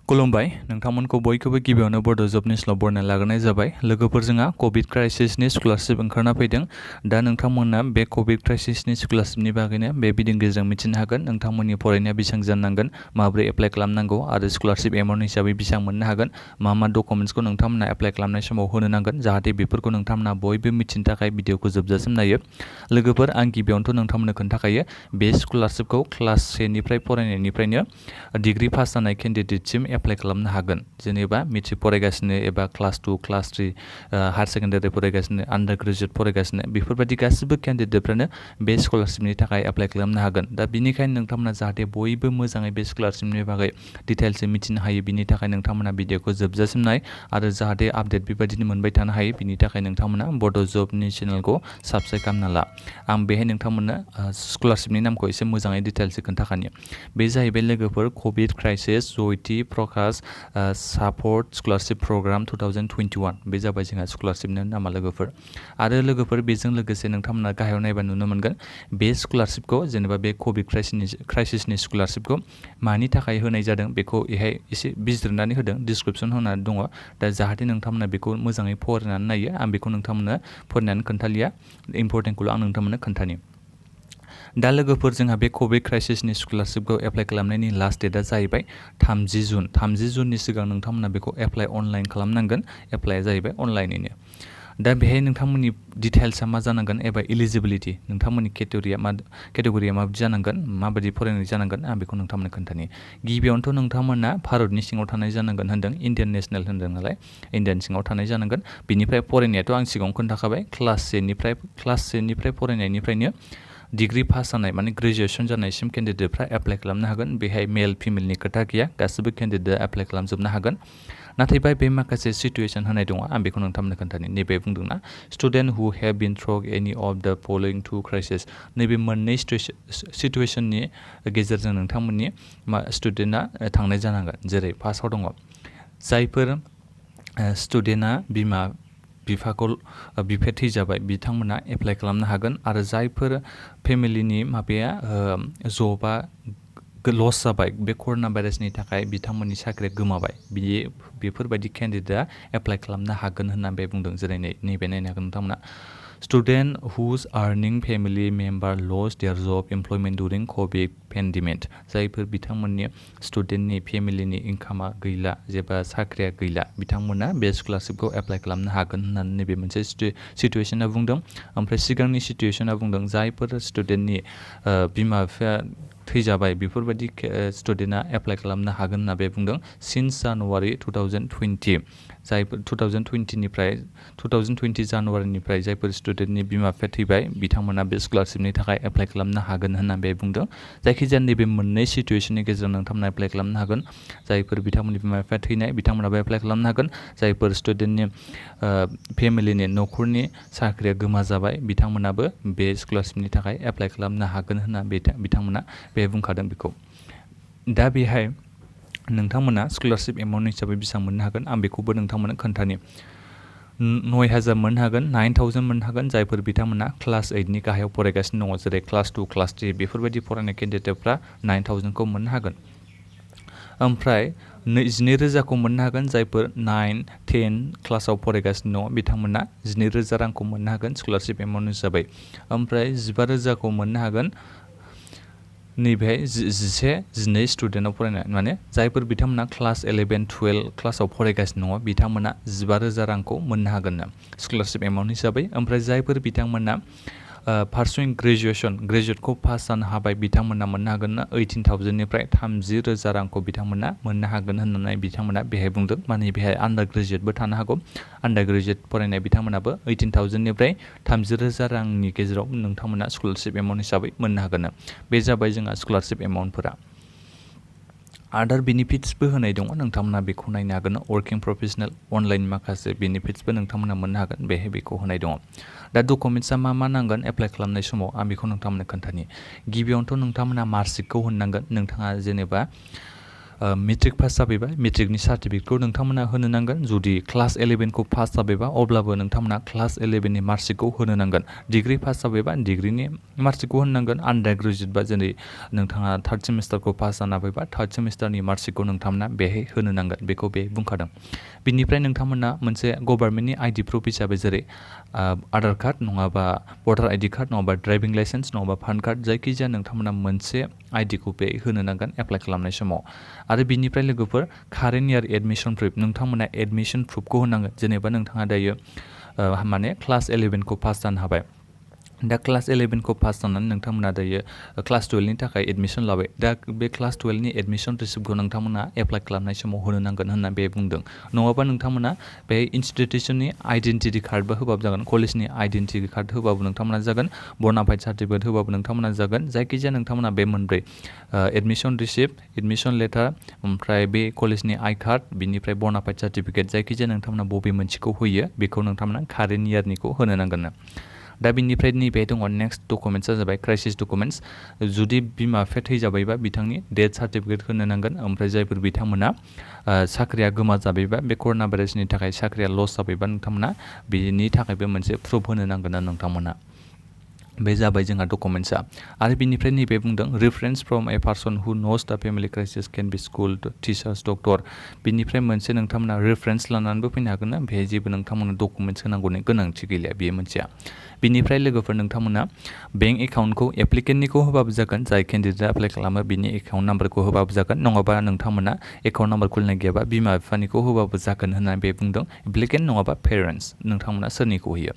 खुलुमबाय नोंथांमोनखौ बयखौबो गिबियावनो बड' जब निउसलाव बरायना लाग्रोनाय जाबाय। लोगोफोर जोंहा कभिड क्राइसिसनि स्कलारशिप ओंखारना फैदों। दा नोंथांमोना बे कभिड क्राइसिसनि स्कलारशिपनि बागैनो बे भिडिअनि गेजेरजों मिथिनो हागोन। नोंथांमोननि फरायनाया बेसेबां जानांगोन, माबोरै एप्लाइ खालामनांगौ आरो स्कलारशिप एमाउन्ट हिसाबै बेसेबां मोननो हागोन, मा डकुमेन्ट्सखौ नोंथांमोना एप्लाइ खालामनाय समाव होनो नांगोन, जाहाथे बेफोरखौ नोंथांमोना बयबो मिथिनो थाखाय भिडिअखौ जोबजासिम नायो। लोगोफोर आं गिबियावनोथ' नोंथांमोननो खोन्थाखायो बे स्कलारशिपखौ क्लास 10निफ्राय फरायनायनिफ्रायनो डिग्री पास जानाय केन्डिडेटसिम एप्लाइ खालामनो हागोन। जेनेबा मेट्रिक फरायगासिनो एबा क्लास 2 क्लास 3 हायार सेकेन्डारि फरायगासिनो, आन्डार ग्रेजुवेट फरायगासिनो, बेफोरबायदि गासिबो केन्डिडेटफ्रानो बे स्कलारशिपनि थाखाय एप्लाइ खालामनो हागोन। दा बिनिखायनो नोंथांमोना जाहाथे बयबो मोजाङै बे स्कलारशिपनि बागै डिटेल्सै मिथिनो हायो, बिनि थाखाय नोंथांमोना भिडिअखौ जोबजासिम नाय आरो जाहाथे आपडेट बेबायदिनो मोनबाय थानो हायो, बिनि थाखाय नोंथांमोना बड' जबनि चेनेलखौ साबस्क्राइब खालामना ला। आं बेहाय नोंथांमोननो स्कलारशिपनि नामखौ एसे मोजाङै डिटेल्सै खोन्थाखानि। बे जाहैबाय लोगोफोर कभिड क्राइसिस जयति प्रकाश सापर्ट स्कलारशिप प्रग्राम 2021। बे जाबाय जोंहा स्कलारशिपनि नामा लोगोफोर। आरो लोगोफोर बेजों लोगोसे नोंथांमोना गाहायाव नायबा नुनो मोनगोन बे स्कलारशिपखौ, जेनेबा बे कभिड क्राइसिसनि स्कलारशिपखौ मानि थाखाय होनाय जादों बेखौ एहाय एसे बिजिरनानै होदों, डिसक्रिपसन होनानै दङ। दा जाहाथे नोंथांमोना बेखौ मोजाङै फरायनानै नायो। आं बेखौ नोंथांमोननो फरायनानै खोन्थालिया, इम्परटेन्टखौल' आं नोंथांमोननो खोन्थानि। दा लोगोफोर जोंहा बे कभिड क्राइसिसनि स्कलारशिपखौ एप्लाइ खालामनायनि लास्ट डेटआ जाहैबाय 30 जुन। 30 जुननि सिगां नोंथांमोना बेखौ एप्लाइ अनलाइन खालामनांगोन। एप्लाइआ जाहैबाय अनलाइनैनो। दा बेहाय नोंथांमोननि डिटेल्सआ मा जानांगोन एबा इलिजिबिलिटि, नोंथांमोननि केटेगरिया माबायदि जानांगोन, माबायदि फरायनाय जानांगोन, आं बेखौ नोंथांमोननो खोन्थानि। गिबियावनोथ' नोंथांमोना भारतनि सिङाव थानाय जानांगोन होन्दों, इण्डियान नेसनेल होन्दों नालाय, इण्डियान सिङाव थानाय जानांगोन। बिनिफ्राय फरायनायाथ' आं सिगाङाव खोन्थाखाबाय, क्लास 10निफ्राय फरायनायनिफ्रायनो डिग्री पास जानाय माने ग्रेजुवेसन जानायसिम केन्डिडेटफ्रा एप्लाइ खालामनो हागोन। बेहाय मेल फिमेलनि खोथा गैया, गासिबो केन्डिडेटआ एप्लाइ खालामजोबनो हागोन। नाथाय बे माखासे सिटुवेसन होनाय दङ, आं बेखौ नोंथांमोननो खोन्थानि। नैबे बुंदोंना स्टुडेन्ट हु हेभ बिन थ्रु एनि अफ द फलोइंग टु क्राइसिस, नैबे मोननै सिटुवेसननि गेजेरजों नोंथांमोननि स्टुडेन्टआ थांनाय जानांगोन। जेरै फार्स्टआव दङ जायफोर स्टुडेन्टआ बिफाखौ थैजाबाय, बिथांमोना एप्लाइ खालामनो हागोन। आरो जायफोर फेमिलिनि जबा लस जाबाय बे कर'ना भाइरासनि थाखाय, बिथांमोननि साख्रिया गोमाबाय, बेफोरबायदि केन्डिडेटआ एप्लाइ खालामनो हागोन होननानै बे बुंदों। जेरै नैबे नायनो हागोन नोंथांमोना स्टुडेन्ट हुज आर्निं फेमिलि मेम्बार लस देयार जब एमप्लयमेन्ट दुरिं कभिड पेन्डेमिक, जायफोर बिथांमोननि स्टुडेन्टनि फेमिलिनि इनकामा गैला, जेबा साख्रिया गैला, बिथांमोना बे स्कलारशिपखौ एप्लाइ खालामनो हागोन होननानै नैबे मोनसे सिटुवेसना बुंदों। ओमफ्राय सिगांनि सिटुवेसना बुंदों जायफोर स्टुडेन्टनि बिमा बिफाया थैजाबाय, बेफोरबायदि स्टुडेन्टआ एप्लाइ खालामनो हागोन होनना बे बुंदों। सिन्स जानुवारि 2020, जायफोर 2020 जानुवारिनिफ्राय जायफोर स्टुडेन्टनि बिमा बिफाया थैबाय, बिथांमोना बे स्कलारशिपनि थाखाय एप्लाइ खालामनो हागोन होनना बे बुंदों। जायखिजाया नैबे मोननै सिटुवेसननि गेजेराव नोंथांमोना एप्लाइ खालामनो हागोन। जायफोर बिथांमोननि बिमा बिफाया थैनाय, बिथांमोनाबो एप्लाइ खालामनो हागोन। जायफोर स्टुडेन्टनि फेमिलिनि न'खरनि साख्रिया गोमा जाबाय, बिथांमोनाबो बे स्कलारशिपनि थाखाय एप्लाइ खालामनो हागोन होनना बिथांमोना बे बुंखादों बेखौ। दा बेहाय नोंथांमोना स्कलारशिप एमाउन्ट हिसाबै बेसेबां मोननो हागोन, आं बेखौबो नोंथांमोननो खोन्थानि। 9,000 मोननो हागोन, 9,000 मोननो हागोन जायफोर बिथांमोना क्लास 8नि गाहायाव फरायगासिनो दङ, जेरै क्लास 2 क्लास 3 बेफोरबायदि फरायनाय केन्डिडेटफ्रा 9,000खौ मोननो हागोन। ओमफ्राय 12,000खौ मोननो हागोन जायफोर 9, 10 क्लासाव फरायगासिनो दङ, बिथांमोना 12,000 रांखौ मोननो हागोन स्कलारशिप एमाउन्ट हिसाबै। ओमफ्राय 15,000खौ मोननो हागोन नैबेहाय 11-12 स्टुडेन्टआव फरायनाय, माने जायफोर बिथांमोना क्लास 11-12 क्लासाव फरायगासिनो दङ, बिथांमोना 15,000 रांखौ मोननो हागोन स्कलारशिप एमाउन्ट हिसाबै। ओमफ्राय जायफोर बिथांमोना पारसुइं ग्रेजुवेटखौ पास जानो हाबाय, बिथांमोना मोननो हागोन 18,000निफ्राय 30,000 रांखौ बिथांमोना मोननो हागोन होननानै बिथांमोना बेहाय बुंदों। माने बेहाय आन्डार ग्रेजुवेटबो थानो हागौ। आन्डार ग्रेजुवेट फरायनाय बिथांमोनाबो 18,000निफ्राय 30,000 रांनि गेजेराव नोंथांमोना स्कलारशिप एमाउन्ट हिसाबै मोननो हागोन। बे जाबाय जोंहा स्कलारशिप एमाउन्टफोरा। आदार बेनिफिट्सबो होनाय दङ, नोंथांमोना बेखौ नायनो हागोन। वर्किं प्रफेसनेल अनलाइन माखासे बेनिफिट्सबो नोंथांमोना मोननो हागोन, बेहाय बेखौ होनाय दङ। दा डकुमेन्ट्सआ मा नांगोन एप्लाइ खालामनाय समाव, आं बेखौ नोंथांमोननो खोन्थानि। गिबियावनोथ' नोंथांमोना मार्कशिटखौ होनांगोन। नोंथाङा जेनेबा मेट्रिक पास जाबायबा मेट्रिकनि सार्टिफिकेटखौ नोंथांमोना होनो नांगोन जुदि क्लास 11 खौ पास जाबायबा अब्लाबो नोंथांमोना क्लास 11 नि मार्कशिटखौ होनो नांगोन डिग्री पास जाबायबा डिग्रीनि मार्कशिटखौ होनो नांगोन आन्डार ग्रेजुवेट बा जेरै नोंथाङा थार्ड सेमिस्टारखौ पास जाना फैबा थार्ड सेमिस्टारनि मार्कशिटखौ नोंथांमोना बेहाय होनो नांगोन बेखौ बे बुंखादों बिनिफ्राय नोंथांमोना मोनसे गभर्नमेन्टनि आइडि प्रुफ हिसाबै जेरै आधार कार्ड नङाबा भटार आइडि कार्ड नङाबा ड्राइभिं लाइसेन्स नङाबा पान कार्ड जायखिजाया नोंथांमोना मोनसे आइडिखौ बे होनो नांगोन एप्लाइ खालामनाय समाव आरो बिनिफ्राय लोगोफोर कारेन्ट इयार एडमिसन प्रुफ नोंथांमोना एडमिसन प्रुफखौ होनांगोन जेनेबा नोंथाङा दायो माने क्लास 11 खौ पास जानो हाबाय दा क्लास 11 खौ पास जानानै नोंथांमोना दायो क्लास 12 नि थाखाय एडमिसन लाबाय दा बे क्लास 12 नि एडमिसन रिसिप्टखौ नोंथांमोना एप्लाइ खालामनाय समाव होनो नांगोन होनना बे बुंदों नङाबा नोंथांमोना बे इनस्टिट्यूशननि आइडेन्टिटि कार्डबो होबाबो जागोन कलेजनि आइडेन्टिटि कार्ड होबाबो नोंथांमोना जागोन बर्नाफाइड सार्टिफिकेट होबाबो नोंथांमोना जागोन जायखिजाया नोंथांमोना बे मोनब्रै एडमिसन रिसिप्ट एडमिसन लेटार ओमफ्राय बे कलेजनि आइ कार्ड बिनिफ्राय बर्नाफाइड सार्टिफिकेट जायखिजाया नोंथांमोना बबे मोनसेखौ होयो बेखौ नोंथांमोना कारेन्ट इयारनिखौ होनो नांगोन दा बिनिफ्राय नैबे दङ नेक्स्ट डकुमेन्ट्सआ जाबाय क्राइसिस डकुमेन्ट्स जुदि बिमा बिफाया थैजाबायबा बिथांनि डेथ सार्टिफिकेट होनो नांगोन ओमफ्राय जायफोर बिथांमोना साख्रिया गोमाजाबायबा बे कर'ना भाइरासनि थाखाय साख्रिया लस जाबायबा नोंथांमोना बेनि थाखायबो मोनसे प्रुफ होनो नांगोन नोंथांमोना बे जाबाय जोंहा डकुमेन्ट्सआ आरो बिनिफ्राय नैबे बुंदों reference from A person who knows the family crisis can be school teachers doctor बिनिफ्राय मोनसे नोंथांमोना रेफारेन्स लानानैबो फैनो हागोन ना बेहाय जेबो नोंथांमोना डकुमेन्ट्स होनांगौनि गोनांथि गैलिया बेयो मोनसेया बिनिफ्राय लोगोफोर नोंथांमोना बेंक एकाउन्टखौ एप्लिकेन्टनिखौ होबाबो जागोन जाय केन्डिडेटआ एप्लाइ खालामो बिनि एकाउन्ट नाम्बारखौ होबाबो जागोन नङाबा नोंथांमोना एकाउन्ट नाम्बार खुलिनाय गैयाबा बिमा बिफानिखौ होबाबो जागोन होननानै बे बुंदों एप्लिकेन्ट नङाबा पेरेन्टस नोंथांमोना सोरनिखौ होयो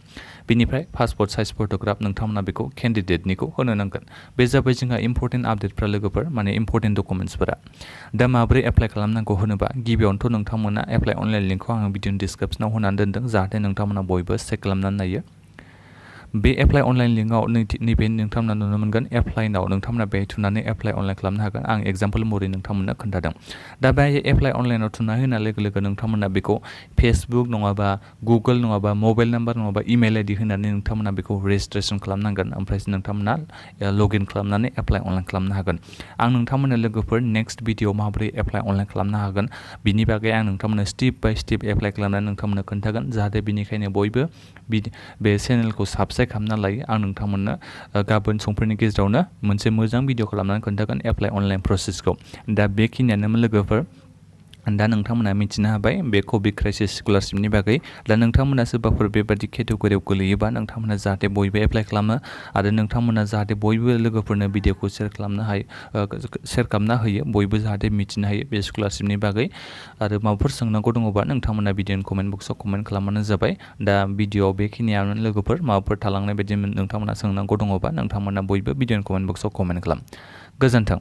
बिनिफ्राय पासपर्ट साइज फट'ग्राफ नोंथांमोना बेखौ केन्डिडेटनिखौ होनो नांगोन बे जाबाय जोंहा इम्पर्टेन्ट आपडेटफ्रा लोगोफोर माने इम्पर्टेन्ट डकुमेन्ट्सफोरा दा माबोरै एप्लाइ खालामनांगौ होनोबा गिबियावनोथ' नोंथांमोना एप्लाइ अनलाइन लिंकखौ आङो भिडिअनि डिसक्रिपसनाव होनानै दोनदों जाहाथे नोंथांमोना बयबो चेक खालामनानै नायो बे एप्लाइ अनलाइन लिंकआव नैबे नोंथांमोना नुनो मोनगोन एप्लाइनाव नोंथांमोना बेहाय थुनानै एप्लाइ अनलाइन खालामनो हागोन आं एग्जाम्पल महरै नोंथांमोननो खोन्थादों दा बेहाय एप्लाइ अनलाइनाव थुना होनाय लोगो लोगो नोंथांमोना बेखौ फेसबुक नङाबा गुगोल नङाबा मबाइल नाम्बार नङाबा इमेल आइडि होनानै नोंथांमोना बेखौ रेजिस्ट्रेसन खालामनांगोन ओमफ्राय नोंथांमोना लगइन खालामनानै एप्लाइ अनलाइन खालामनो हागोन आं नोंथांमोननो लोगोफोर नेक्स्ट भिडिअ माबोरै एप्लाइ अनलाइन खालामनो हागोन बिनि बागै आं नोंथांमोननो स्टेप बाय स्टेप एप्लाइ खालामनानै नोंथांमोननो खोन्थागोन जाहाथे बिनिखायनो बयबो बे चेनेलखौ साबस्क्राइब खालामना लायो आं नोंथांमोननो गाबोन समफोरनि गेजेरावनो मोनसे मोजां भिडिअ खालामनानै खोन्थागोन एप्लाइ अनलाइन प्रसेसखौ दा बेखिनियानोमोन लोगोफोर दा नोंथांमोना मिथिनो हाबाय बे कभिड क्राइसिस स्कलारशिपनि बागै दा नोंथांमोना सोरबाफोर बेबादि केटेगरियाव गोलैयोबा नोंथांमोना जाहाथे बयबो एप्लाइ खालामो आरो नोंथांमोना जाहाथे बयबो लोगोफोरनो भिडिअखौ शेयार खालामनो हायो शेयार खालामना होयो बयबो जाहाथे मिथिनो हायो बे स्कलारशिपनि बागै आरो माबाफोर सोंनांगौ दङबा नोंथांमोना भिडिअनि कमेन्ट बक्सआव कमेन्ट खालामबानो जाबाय दा भिडिअआव बेखिनियावनो लोगोफोर माबाफोर थालांनाय बायदि नोंथांमोना सोंनांगौ दङबा नोंथांमोना बयबो भिडिअनि कमेन्ट बक्सआव कमेन्ट खालाम गोजोन्थों